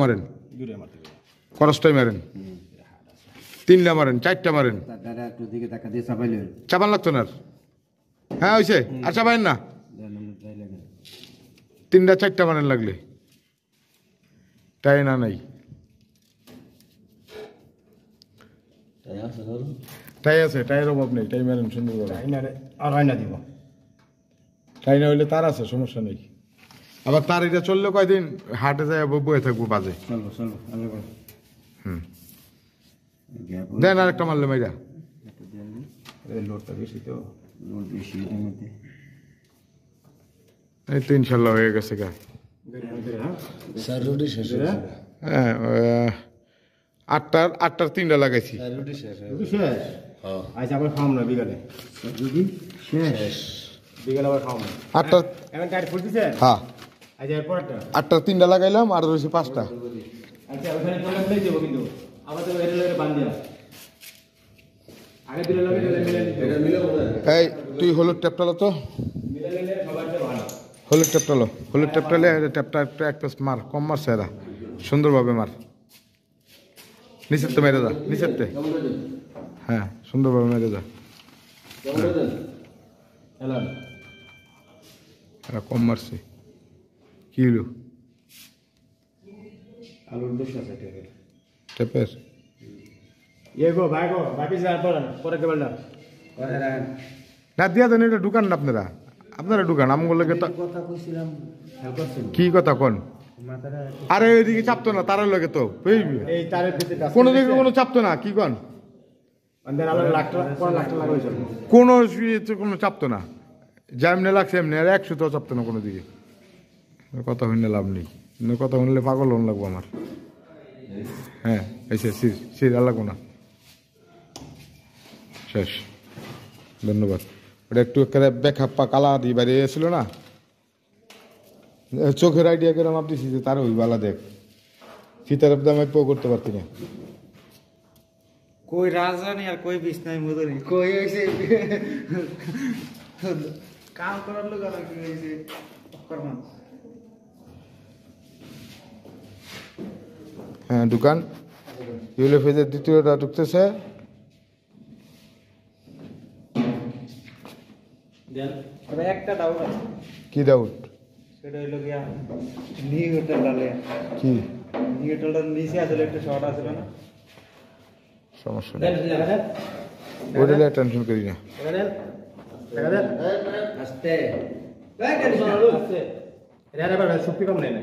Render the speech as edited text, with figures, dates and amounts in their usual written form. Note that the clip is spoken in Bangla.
মারেন খরচটাই মারেন, তিনটা মারেন, চারটা মারেন, চাপান লাগতো না। হ্যাঁ হয়েছে, আর চাপাইন না, তিনটা চারটা মারেন লাগলে। তাই না নাই টাই আছে, টাইয়ের অভাব নেই, টাই মারেন সুন্দর করে। আর হয় না দিব, টাই না হইলে তার আছে, সমস্যা নেই। আবার তার এটা চললে কয়দিন হাটে যায় বয়ে থাকবো বাজে। হুম দেন আর একটা মারলে মাইরা, লোডটা বেশি তো, লোড বেশি। এই তো ইনশাল্লাহ হয়ে গেছে গা। হ্যাঁ আটটার তিনটা লাগাইছি। আচ্ছা আবার খাওয়াম না বিকালে, বিকালে আবার খাওয়াম না। আটটা এখন টাইট ফুল দিছে। হ্যাঁ আচ্ছা এরপর আটটার তিনটা লাগাইলাম, আর রয়েছে পাঁচটা। আচ্ছা ওখানে চলে মিলে দেবো, কিন্তু আবার তো এটা লাগে বান্ধ দিয়া আগে দিলে লাগে মিলে এই তুই হলুদ ট্যাপটালো তো, মিলে নিলে সবাইটা ভালো। হলুদ ট্যাপটালো, হলুদ ট্যাপটালে ট্যাপটা একটু এক পেস মার, কম মারছে এরা, সুন্দরভাবে মার, নিচের তো মেরে যা, নিচের তে, হ্যাঁ সুন্দরভাবে মেরে যা। এরা কম মারছে, কি হলো আলুর দোষ আছে ট্যাপের? ইয়ে গো ভাই গো, ভাই পিছে আর পরে কেবল না না দিয়া দেন, এটা ঢুকান না আপনারা, আপনারা ঢুকান আমগুলো কথা কইছিলাম, হেল্প করছেন কি কথা কোন? মাথাটা আরে ওইদিকে চাপতো না, তারের লগে তো এই তারের ভিতরে কোনো দিকে কোনো চাপতো না, কি কোন? আন্দার আলো লাখটা পর লাখটা লাগাইছিল, কোনো কোনো চাপতো না, যেমনি লাগছে এমনি, আর 100 চাপতো না কোনো দিকে। কথা শুনলে লাভ নেই, কথা শুনলে পাগল হন লাগবো আমার। হ্যাঁ এসে সির সির আর লাগবো না, শেষ। ধন্যবাদ। ওটা একটু বেখাপ্পা কালা দিয়ে বাইরে এসেছিল না, চোখের আইডিয়া কেরম আপনি দিছি তার ওই বালা দেখ, ফিতার দামে পো করতে পারতি না। কই রাজধানী আর কই বিছনাই মদনি কই হইছে কাম করার লোক আর কি হইছে করমান। হ্যাঁ দোকান ইউলে ফেজের দ্বিতীয়টা ঢুকতেছে। দেন তবে একটা ডাউট আছে। কি ডাউট? সেটা হইলো গিয়া নিউ হোটেল ডালে কি নিউ হোটেলটার নিচে আসলে একটা শর্ট আছে না, সমস্যা নেই, ওটা নিয়ে টেনশন করি না। আস্তে আস্তে এটা আবার শক্তি কম নাই না।